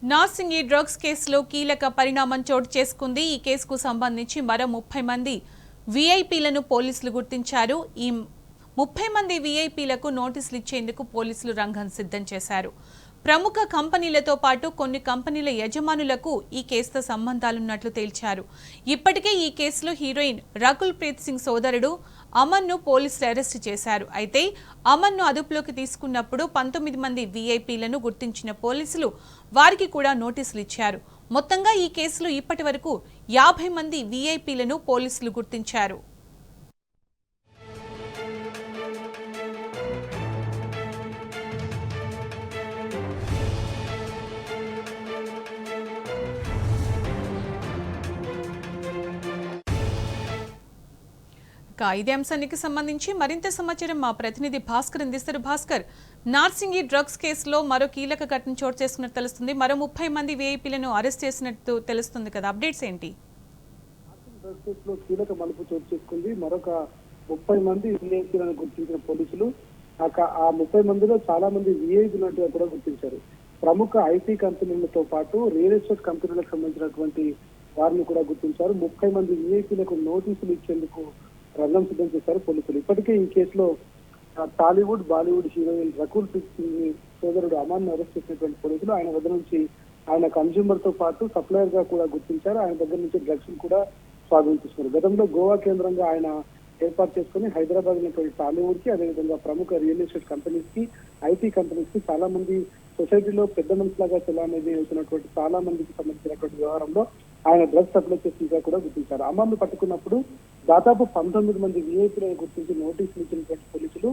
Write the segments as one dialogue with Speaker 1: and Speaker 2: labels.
Speaker 1: Narsingi drugs కేసులో కీలక పరిణామం చోటు చేసుకుంది. ఈ కేసుకు సంబంధించి మరో 30 మంది వీఐపీలను పోలీసులు గుర్తించారు. ఈ 30 మంది వీఐపీలకు నోటీసులు ఇచ్చేందుకు పోలీసులు రంగం సిద్ధం చేశారు. ప్రముఖ కంపెనీలతో పాటు కొన్ని కంపెనీల యజమానులకు ఈ కేసుతో సంబంధాలున్నట్లు తేల్చారు. ఇప్పటికే ఈ కేసులో హీరోయిన్ రకుల్ ప్రీత్ సింగ్ సోదరుడు అమన్ను పోలీసులు అరెస్టు చేశారు. అయితే అమన్ను అదుపులోకి తీసుకున్నప్పుడు 19 మంది వీఐపీలను గుర్తించిన పోలీసులు వారికి కూడా నోటీసులు ఇచ్చారు. మొత్తంగా ఈ కేసులో ఇప్పటి వరకు 50 మంది వీఐపీలను పోలీసులు గుర్తించారు. ఇదే అంశానికి సంబంధించి మరింత సమాచారం మా ప్రతినిధి భాస్కర్ అందిస్తారు. భాస్కర్, నార్సింగి డ్రగ్స్ కేసులో మరో కీలక ఘటన చోటు చేసుకున్నట్టు తెలుస్తుంది. మరో 30 మంది వీఐపీలను అరెస్ట్ చేసినట్టు తెలుస్తుంది కదా, అప్డేట్స్ ఏంటి?
Speaker 2: కీలక మలుపు చోటు చేసుకుంది. మరొక 30 మంది వీఐపీలను గుర్తించిన పోలీసులు ఆ 30 మందిలో చాలా మంది వీఐపీలుగా కూడా గుర్తించారు. ప్రముఖ ఐటీ కంపెనీలతో పాటు రియల్ ఎస్టేట్ కంపెనీలకు సంబంధించినటువంటి వారిని కూడా గుర్తించారు. 30 మంది వీఐపీలకు నోటీసులు ఇచ్చేందుకు రంగం సిద్ధం చేశారు పోలీసులు. ఇప్పటికే ఈ కేసులో టాలీవుడ్ బాలీవుడ్ హీరోయిన్ రకుల్ ప్రీత్ సింగ్ సోదరుడు అమాన్ అరెస్ట్ చేసినటువంటి పోలీసులు ఆయన వద్ద నుంచి ఆయన కన్స్యూమర్ తో పాటు సప్లయర్ గా కూడా గుర్తించారు. ఆయన దగ్గర నుంచి డ్రగ్స్ కూడా స్వాధీనిస్తున్నారు. గతంలో గోవా కేంద్రంగా ఆయన ఏర్పాటు చేసుకుని హైదరాబాద్ ఉన్నటువంటి టాలీవుడ్ కి అదేవిధంగా ప్రముఖ రియల్ ఎస్టేట్ కంపెనీస్ కి ఐటీ కంపెనీస్ కి చాలా మంది సొసైటీలో పెద్ద మనుషులాగా చెలామణి అవుతున్నటువంటి చాలా మందికి సంబంధించినటువంటి వ్యవహారంలో ఆయన డ్రగ్స్ సప్లై చేసినట్టుగా కూడా గుర్తించారు. అమన్ను పట్టుకున్నప్పుడు దాదాపు 19 మంది వీఐపీలను గుర్తించి నోటీసులు ఇచ్చినటువంటి పోలీసులు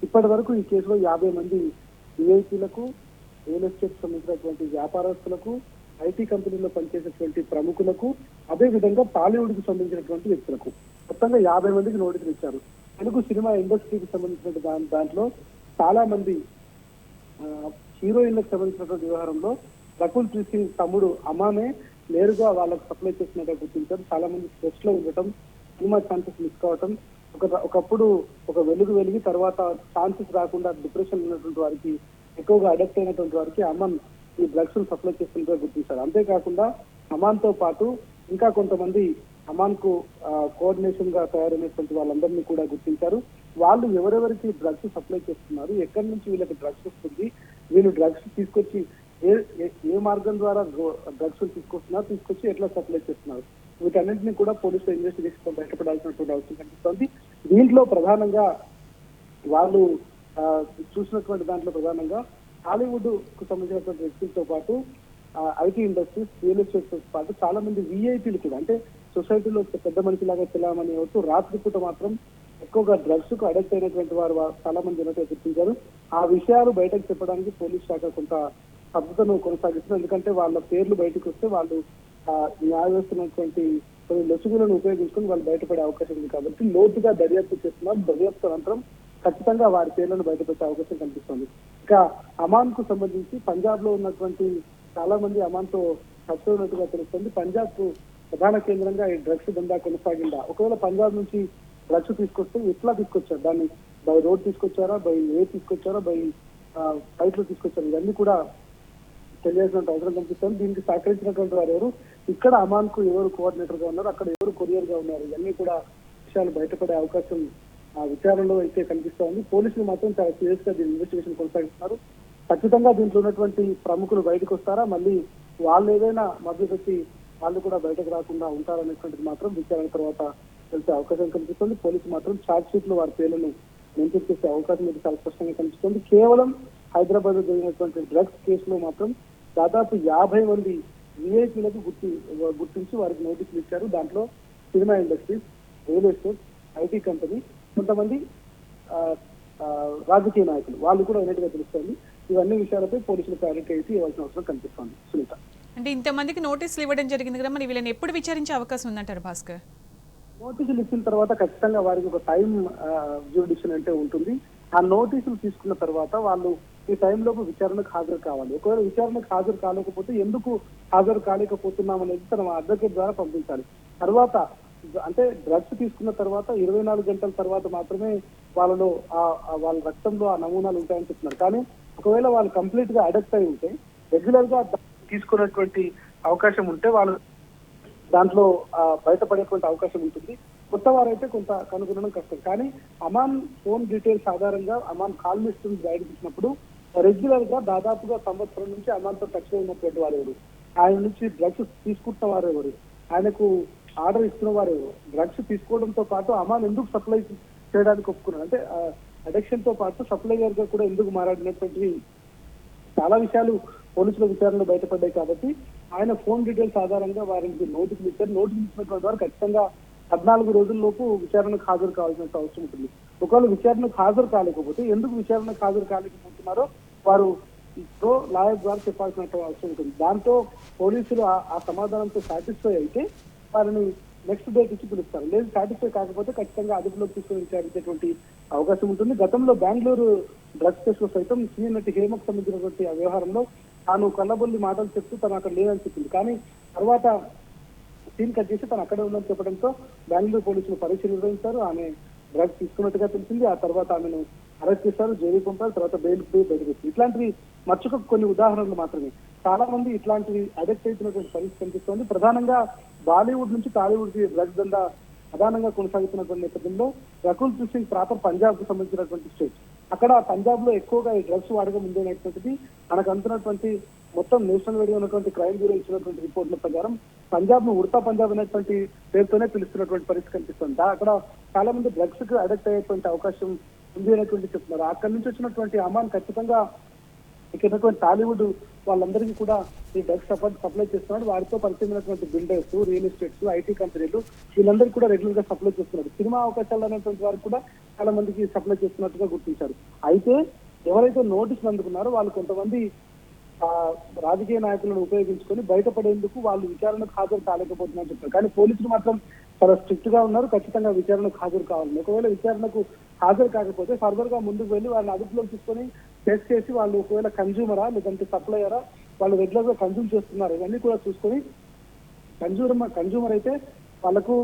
Speaker 2: ఇప్పటి వరకు ఈ కేసులో 50 మంది వీఐపీలకు, రియల్ ఎస్టేట్ సంబంధించినటువంటి వ్యాపారస్తులకు, ఐటీ కంపెనీలో పనిచేసేటువంటి ప్రముఖులకు, అదేవిధంగా టాలీవుడ్ కి సంబంధించినటువంటి వ్యక్తులకు మొత్తంగా 50 మందికి నోటీసులు ఇచ్చారు. తెలుగు సినిమా ఇండస్ట్రీకి సంబంధించిన దాంట్లో చాలా మంది హీరోయిన్లకు సంబంధించినటువంటి వ్యవహారంలో రకుల్ ప్రీత్ సింగ్ తమ్ముడు అమానే నేరుగా వాళ్ళకు సప్లై చేసినట్టుగా గుర్తించారు. చాలా మంది స్ట్రెస్ లో ఉండటం, సినిమా ఛాన్సెస్ మిస్ కావటం, ఒకప్పుడు ఒక వెలిగి తర్వాత ఛాన్సెస్ రాకుండా డిప్రెషన్ ఉన్నటువంటి వారికి, ఎక్కువగా అడక్ట్ అయినటువంటి వారికి అమాన్ ఈ డ్రగ్స్ సప్లై చేస్తున్నట్టుగా గుర్తించారు. అంతేకాకుండా అమాన్ తో పాటు ఇంకా కొంతమంది అమాన్ కు కోఆర్డినేషన్ గా తయారైనటువంటి వాళ్ళందరినీ కూడా గుర్తించారు. వాళ్ళు ఎవరెవరికి డ్రగ్స్ సప్లై చేస్తున్నారు, ఎక్కడి నుంచి వీళ్ళకి డ్రగ్స్ వస్తుంది, వీళ్ళు డ్రగ్స్ తీసుకొచ్చి ఏ మార్గం ద్వారా డ్రగ్స్ తీసుకొచ్చి ఎట్లా సప్లై చేస్తున్నారు, వీటన్నింటినీ కూడా పోలీసులు ఇన్వెస్టిగేషన్ బయటపడాల్సినటువంటి అవసరం కనిపిస్తోంది. దీంట్లో ప్రధానంగా వాళ్ళు చూసినటువంటి దాంట్లో ప్రధానంగా హాలీవుడ్ కు సంబంధించినటువంటి వ్యక్తులతో పాటు ఐటీ ఇండస్ట్రీస్, రియల్ ఎస్టేట్ తో పాటు చాలా మంది వీఐపీలు కూడా, అంటే సొసైటీలో పెద్ద మనిషిలాగా చెల్లామని అవుతూ రాత్రిపూట మాత్రం ఎక్కువగా డ్రగ్స్ కు అడక్ట్ అయినటువంటి వారు చాలా మంది ఉన్నట్టు గుర్తించారు. ఆ విషయాలు బయటకు చెప్పడానికి పోలీస్ శాఖ కొంత స్తబ్దతను కొనసాగిస్తున్నారు. ఎందుకంటే వాళ్ళ పేర్లు బయటకు వస్తే వాళ్ళు న్యాయవ్యవస్థనటువంటి కొన్ని లొసుగులను ఉపయోగించుకుని వాళ్ళు బయటపడే అవకాశం ఉంది. కాబట్టి లోతుగా దర్యాప్తు చేస్తున్నారు. దర్యాప్తు అనంతరం ఖచ్చితంగా వారి పేర్లను బయటపెట్టే అవకాశం కనిపిస్తుంది. ఇక అమాన్ కు సంబంధించి పంజాబ్ లో ఉన్నటువంటి చాలా మంది అమాన్ తో టచ్ ఉన్నట్టుగా తెలుస్తుంది. పంజాబ్ కు ప్రధాన కేంద్రంగా ఈ డ్రగ్స్ దందా కొనసాగిందా, ఒకవేళ పంజాబ్ నుంచి డ్రగ్స్ తీసుకొస్తే ఎట్లా తీసుకొచ్చారు, దాన్ని బై రోడ్ తీసుకొచ్చారా, బై ఎయిర్ తీసుకొచ్చారా, బై ఫ్లైట్ లో తీసుకొచ్చారు, ఇవన్నీ కూడా తెలియాల్సిన అవసరం కనిపిస్తుంది. దీనికి సహకరించినటువంటి వారు ఎవరు, ఇక్కడ అమాన్ కు ఎవరు కోఆర్డినేటర్ గా ఉన్నారు, అక్కడ ఎవరు కొరియర్ గా ఉన్నారు, ఇవన్నీ కూడా విషయాలు బయటపడే అవకాశం విచారణలో అయితే కనిపిస్తోంది. పోలీసులు మాత్రం చాలా సీరియస్ గా దీని ఇన్వెస్టిగేషన్ కొనసాగిస్తున్నారు. ఖచ్చితంగా దీంట్లో ఉన్నటువంటి ప్రముఖులు బయటకు వస్తారా, మళ్ళీ వాళ్ళు ఏదైనా మధ్యపెట్టి వాళ్ళు కూడా బయటకు రాకుండా ఉంటారనేటువంటిది మాత్రం విచారణ తర్వాత తెలిసే అవకాశం కనిపిస్తుంది. పోలీసు మాత్రం ఛార్జ్ షీట్ లో వారి పేర్లను మెన్షన్ చేసే అవకాశం అయితే చాలా స్పష్టంగా కనిపిస్తుంది. కేవలం హైదరాబాద్ లో జరిగినటువంటి డ్రగ్స్ కేసులో మాత్రం దాదాపు 50 మంది వీఐపీలకు గుర్తించి వారికి నోటీసులు ఇచ్చారు. దాంట్లో cinema industries, real estate, IT company, కొంతమంది రాజకీయ నాయకులు వాళ్ళు కూడా ఉన్నట్టుగా తెలుస్తోంది. ఇవన్నీ విషయాలపై పోలీసులు ప్రయారిటీ అయితే ఇవ్వాల్సిన అవసరం కనిపిస్తోంది. సునీత,
Speaker 1: అంటే ఇంతమందికి నోటీసులు ఇవ్వడం జరిగింది కదా, మరి వీళ్ళని ఎప్పుడు విచారించే అవకాశం ఉందంటారు భాస్కర్?
Speaker 2: నోటీసులు ఇచ్చిన తర్వాత ఖచ్చితంగా వారికి ఒక టైం జ్యూడిషన్ అంటే ఉంటుంది. ఆ నోటీసులు తీసుకున్న తర్వాత వాళ్ళు ఈ టైంలోపు విచారణకు హాజరు కావాలి. ఒకవేళ విచారణకు హాజరు కాలేకపోతే ఎందుకు హాజరు కాలేకపోతున్నాం అనేది తన అడ్వకేట్ ద్వారా పంపించాలి. తర్వాత అంటే డ్రగ్స్ తీసుకున్న తర్వాత 24 గంటల తర్వాత మాత్రమే వాళ్ళలో వాళ్ళ రక్తంలో ఆ నమూనాలు ఉంటాయని చెప్తున్నారు. కానీ ఒకవేళ వాళ్ళు కంప్లీట్ గా అడక్ట్ అయి ఉంటే రెగ్యులర్ గా తీసుకున్నటువంటి అవకాశం ఉంటే వాళ్ళు దాంట్లో బయటపడేటువంటి అవకాశం ఉంటుంది. కొత్త వారైతే కొంత కనుగొనడం కష్టం. కానీ అమాన్ ఫోన్ డీటెయిల్స్ ఆధారంగా అమాన్ కాల్ లిస్ట్ బయట తీసినప్పుడు రెగ్యులర్ గా దాదాపుగా సంవత్సరం నుంచి అమాన్ తో టచ్ లో ఉన్నటువంటి వారు ఎవరు, ఆయన నుంచి డ్రగ్స్ తీసుకుంటున్న వారు ఎవరు, ఆయనకు ఆర్డర్ ఇస్తున్న వారు ఎవరు, డ్రగ్స్ తీసుకోవడంతో పాటు అమాన్ ఎందుకు సప్లై చేయడానికి ఒప్పుకున్నారు అంటే అడిక్షన్ తో పాటు సప్లైయర్ గా కూడా ఎందుకు మాట్లాడినటువంటి చాలా విషయాలు పోలీసుల విచారణలో బయటపడ్డాయి. కాబట్టి ఆయన ఫోన్ డీటెయిల్స్ ఆధారంగా వారికి నోటీసులు ఇచ్చారు. నోటీసులు ఇచ్చినటువంటి వారు ఖచ్చితంగా 14 రోజుల్లోపు విచారణకు హాజరు కావాల్సిన అవసరం ఉంటుంది. ఒకవేళ విచారణకు హాజరు కాలేకపోతే ఎందుకు విచారణకు హాజరు కాలేకపోతున్నారో వారు లాయర్ ద్వారా చెప్పాల్సిన అవసరం ఉంటుంది. దాంతో పోలీసులు ఆ సమాధానంతో సాటిస్ఫై అయితే వారిని నెక్స్ట్ డేట్ ఇచ్చి పిలుస్తారు. లేదు సాటిస్ఫై కాకపోతే ఖచ్చితంగా అదుపులోకి తీసుకుని విచారించేటువంటి అవకాశం ఉంటుంది. గతంలో బెంగళూరు డ్రగ్స్ కేసులో సైతం సీనియర్ నటి హేమకు సంబంధించినటువంటి ఆ వ్యవహారంలో తాను కళ్ళబొల్లి మాటలు చెప్తూ తను అక్కడ లేదని చెప్పింది. కానీ తర్వాత సీన్ కట్ చేసి తను అక్కడే ఉందని చెప్పడంతో బెంగళూరు పోలీసులు పరీక్ష నిర్వహించారు. ఆమె డ్రగ్స్ తీసుకున్నట్టుగా తెలిసింది. ఆ తర్వాత ఆమెను అరెస్ట్ చేశారు, జైలుకి పంపారు. తర్వాత బెయిల్ బయటకు వచ్చింది. ఇట్లాంటివి మచ్చుకు కొన్ని ఉదాహరణలు మాత్రమే. చాలా మంది ఇట్లాంటివి అడెక్ట్ అవుతున్నటువంటి పరిస్థితి కనిపిస్తోంది. ప్రధానంగా బాలీవుడ్ నుంచి టాలీవుడ్ కి డ్రగ్స్ దందా ప్రధానంగా కొనసాగుతున్నటువంటి నేపథ్యంలో రకుల్ ప్రీత్ సింగ్ ప్రాపర్ పంజాబ్ కు సంబంధించినటువంటి స్టేట్. అక్కడ పంజాబ్ లో ఎక్కువగా ఈ డ్రగ్స్ వాడకం ఉందనేటువంటిది మనకు అందుతున్నటువంటి మొత్తం నేషనల్ వైడ్ ఉన్నటువంటి క్రైమ్ బ్యూరో ఇచ్చినటువంటి రిపోర్ట్ల ప్రకారం పంజాబ్ ను ఉడతా పంజాబ్ అనేటువంటి పేరుతోనే పిలుస్తున్నటువంటి పరిస్థితి కనిపిస్తుంది. అక్కడ చాలా మంది డ్రగ్స్ కు అడెక్ట్ అయ్యేటువంటి అవకాశం ఉంది అనేటువంటి చెప్తున్నారు. అక్కడి నుంచి వచ్చినటువంటి అమాన్ ఖచ్చితంగా ఇక్కడ టాలీవుడ్ వాళ్ళందరికీ కూడా ఈ డ్రగ్స్ సప్లై చేస్తున్నాడు. వారితో పరిచయమైనటువంటి బిల్డర్స్, రియల్ ఎస్టేట్స్, ఐటీ కంపెనీలు వీళ్ళందరికీ కూడా రెగ్యులర్ గా సప్లై చేస్తున్నారు. సినిమా అవకాశాలు అనేటువంటి వారు కూడా చాలా మందికి సప్లై చేస్తున్నట్టుగా గుర్తించారు. అయితే ఎవరైతే నోటీసులు అందుకున్నారో వాళ్ళు కొంతమంది రాజకీయ నాయకులను ఉపయోగించుకొని బయటపడేందుకు వాళ్ళు విచారణకు హాజరు కాలేకపోతున్నారని చెప్పారు. కానీ పోలీసులు మాత్రం చాలా స్ట్రిక్ట్ గా ఉన్నారు. ఖచ్చితంగా విచారణకు హాజరు కావాలి. ఒకవేళ విచారణకు హాజరు కాకపోతే ఫర్దర్ గా ముందుకు వెళ్ళి వాళ్ళని అదుపులోకి తీసుకొని టెస్ట్ చేసి వాళ్ళు ఒకవేళ కన్జ్యూమరా లేదంటే సప్లయరా, వాళ్ళు రెగ్యులర్ గా కన్జ్యూమ్ చేస్తున్నారు ఇవన్నీ కూడా చూసుకొని కన్జ్యూమర్ అయితే వాళ్ళకు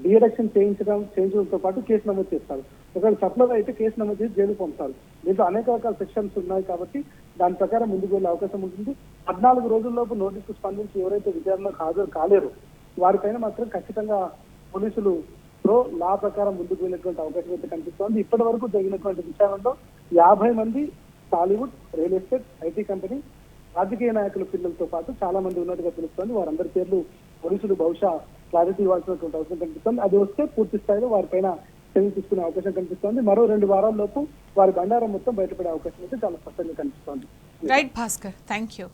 Speaker 2: డిఎడక్షన్ చేయించడంతో పాటు కేసు నమోదు చేస్తారు. ఒకవేళ సప్లయర్ అయితే కేసు నమోదు చేసి జైలు పంపుతారు. దీంట్లో అనేక రకాల సెక్షన్స్ ఉన్నాయి కాబట్టి దాని ప్రకారం ముందుకు వెళ్ళే అవకాశం ఉంటుంది. 14 రోజుల్లోపు నోటీసుకు స్పందించి ఎవరైతే విచారణకు హాజరు కాలేరు వారిపైన మాత్రం ఖచ్చితంగా పోలీసులు లా ప్రకారం ముందుకు వెళ్ళేటువంటి అవకాశం అయితే కనిపిస్తోంది. ఇప్పటి వరకు జరిగినటువంటి విచారణలో 50 మంది Tollywood, real estate, IT company, రాజకీయ నాయకుల పిల్లలతో పాటు చాలా మంది ఉన్నట్టుగా తెలుస్తోంది. వారందరి పేర్లు పోలీసులు బహుశా క్లారిటీ ఇవ్వాల్సినటువంటి అవసరం కనిపిస్తోంది. అది వస్తే పూర్తి స్థాయిలో వారిపైన చర్యలు తీసుకునే అవకాశం కనిపిస్తోంది. మరో 2 వారాల్లోపు వారి బండారం మొత్తం బయటపడే అవకాశం అయితే చాలా స్పష్టంగా కనిపిస్తోంది.
Speaker 1: Right Bhaskar, thank you.